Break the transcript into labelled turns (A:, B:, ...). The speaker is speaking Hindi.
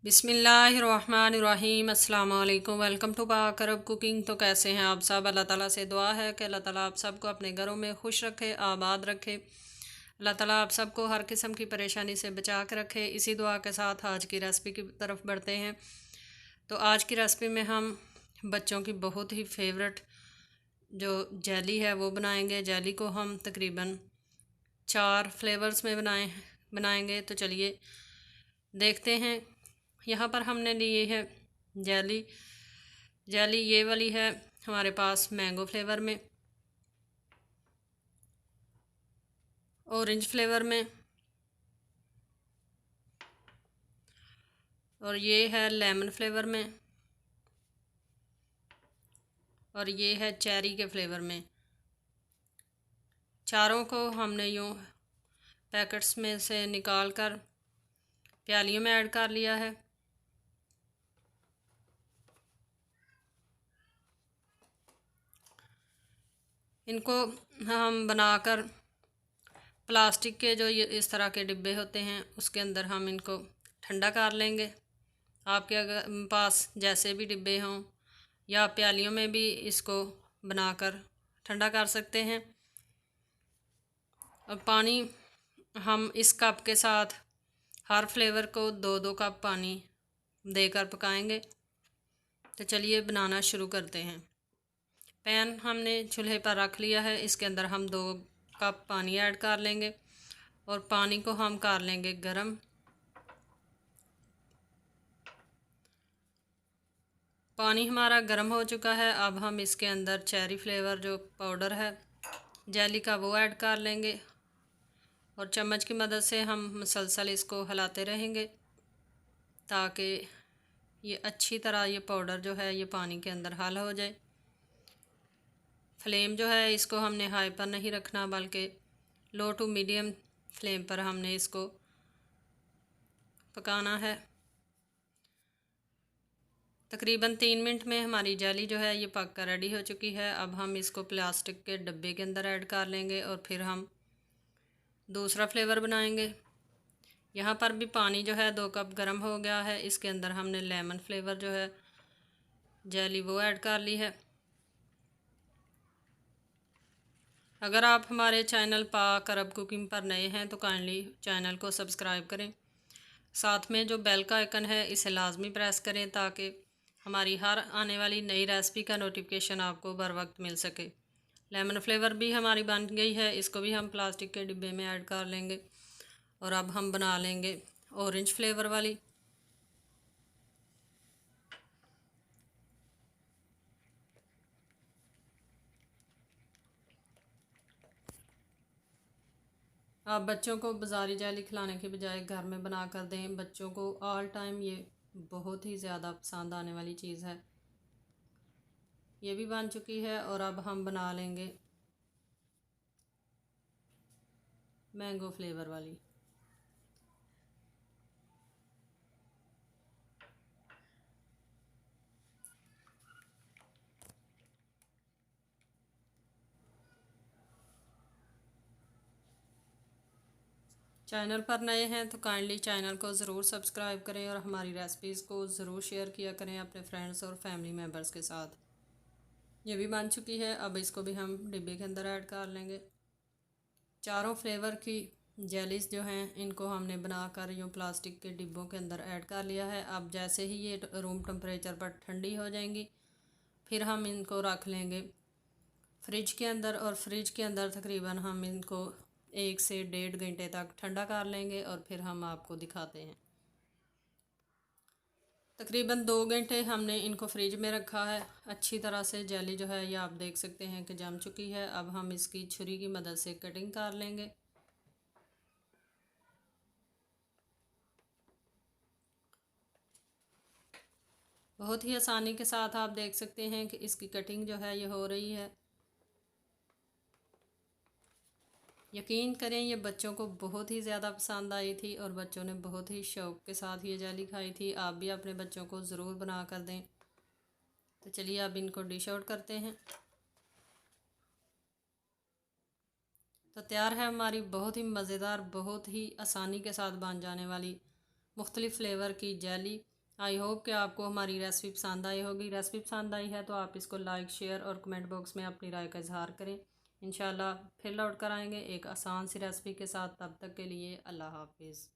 A: बिस्मिल्लाहिर्रहमानिर्रहीम अस्सलाम वालेकुम। वेलकम टू पाक अरब कुकिंग। तो कैसे हैं आप सब? अल्लाह ताला से दुआ है कि अल्लाह ताला आप सबको अपने घरों में खुश रखे, आबाद रखे। अल्लाह ताला आप सबको हर किस्म की परेशानी से बचा के रखे। इसी दुआ के साथ आज की रेसिपी की तरफ बढ़ते हैं। तो आज की रेसिपी में हम बच्चों की बहुत ही फेवरेट जो जेली है वो बनाएंगे। जेली को हम तकरीबन 4 फ्लेवर्स में बनाएंगे। तो चलिए देखते हैं। यहाँ पर हमने लिए है जेली ये वाली है हमारे पास मैंगो फ्लेवर में, ऑरेंज फ्लेवर में, और ये है लेमन फ्लेवर में, और ये है चेरी के फ्लेवर में। चारों को हमने यूँ पैकेट्स में से निकाल कर प्यालियों में ऐड कर लिया है। इनको हम बनाकर प्लास्टिक के जो ये इस तरह के डिब्बे होते हैं उसके अंदर हम इनको ठंडा कर लेंगे। आपके अगर पास जैसे भी डिब्बे हों या प्यालियों में भी इसको बनाकर ठंडा कर सकते हैं। और पानी हम इस कप के साथ हर फ्लेवर को 2-2 कप पानी देकर पकाएंगे। तो चलिए बनाना शुरू करते हैं। पैन हमने चूल्हे पर रख लिया है। इसके अंदर हम 2 कप पानी ऐड कर लेंगे और पानी को हम कर लेंगे गरम। पानी हमारा गर्म हो चुका है। अब हम इसके अंदर चेरी फ्लेवर जो पाउडर है जेली का वो ऐड कर लेंगे और चम्मच की मदद से हम मुसलसल इसको हिलाते रहेंगे ताकि ये अच्छी तरह ये पाउडर जो है ये पानी के अंदर हल हो जाए। फ्लेम जो है इसको हमने हाई पर नहीं रखना बल्कि लो टू मीडियम फ्लेम पर हमने इसको पकाना है। तकरीबन 3 मिनट में हमारी जेली जो है ये पक कर रेडी हो चुकी है। अब हम इसको प्लास्टिक के डब्बे के अंदर ऐड कर लेंगे और फिर हम दूसरा फ्लेवर बनाएंगे। यहाँ पर भी पानी जो है 2 कप गर्म हो गया है। इसके अंदर हमने लेमन फ्लेवर जो है जेली वो ऐड कर ली है। अगर आप हमारे चैनल पाक अरब कुकिंग पर नए हैं तो काइंडली चैनल को सब्सक्राइब करें। साथ में जो बेल का आइकन है इसे लाजमी प्रेस करें ताकि हमारी हर आने वाली नई रेसिपी का नोटिफिकेशन आपको बर वक्त मिल सके। लेमन फ्लेवर भी हमारी बन गई है। इसको भी हम प्लास्टिक के डिब्बे में ऐड कर लेंगे और अब हम बना लेंगे ऑरेंज फ्लेवर वाली। आप बच्चों को बाज़ारी जेली खिलाने के बजाय घर में बना कर दें। बच्चों को ऑल टाइम ये बहुत ही ज़्यादा पसंद आने वाली चीज़ है। ये भी बन चुकी है और अब हम बना लेंगे मैंगो फ्लेवर वाली। चैनल पर नए हैं तो काइंडली चैनल को ज़रूर सब्सक्राइब करें और हमारी रेसिपीज़ को ज़रूर शेयर किया करें अपने फ्रेंड्स और फैमिली मेम्बर्स के साथ। ये भी बन चुकी है। अब इसको भी हम डिब्बे के अंदर ऐड कर लेंगे। चारों फ्लेवर की जेलीज जो हैं इनको हमने बनाकर यूँ प्लास्टिक के डिब्बों के अंदर ऐड कर लिया है। अब जैसे ही ये रूम टेम्परेचर पर ठंडी हो जाएंगी फिर हम इनको रख लेंगे फ्रिज के अंदर और फ्रिज के अंदर तकरीबन हम इनको 1 से 1.5 घंटे तक ठंडा कर लेंगे और फिर हम आपको दिखाते हैं। तकरीबन 2 घंटे हमने इनको फ्रिज में रखा है। अच्छी तरह से जेली जो है ये आप देख सकते हैं कि जम चुकी है। अब हम इसकी छुरी की मदद से कटिंग कर लेंगे। बहुत ही आसानी के साथ आप देख सकते हैं कि इसकी कटिंग जो है ये हो रही है। यकीन करें ये बच्चों को बहुत ही ज़्यादा पसंद आई थी और बच्चों ने बहुत ही शौक़ के साथ ये जेली खाई थी। आप भी अपने बच्चों को ज़रूर बना कर दें। तो चलिए अब इनको डिश आउट करते हैं। तो तैयार है हमारी बहुत ही मज़ेदार, बहुत ही आसानी के साथ बन जाने वाली मुख्तलिफ़ फ्लेवर की जेली। आई होप कि आपको हमारी रेसिपी पसंद आई होगी। रेसिपी पसंद आई है तो आप इसको लाइक, शेयर और कमेंट बॉक्स में अपनी राय का इजहार करें। इंशाल्लाह फिर लौट कर आएंगे एक आसान सी रेसिपी के साथ। तब तक के लिए अल्लाह हाफिज़।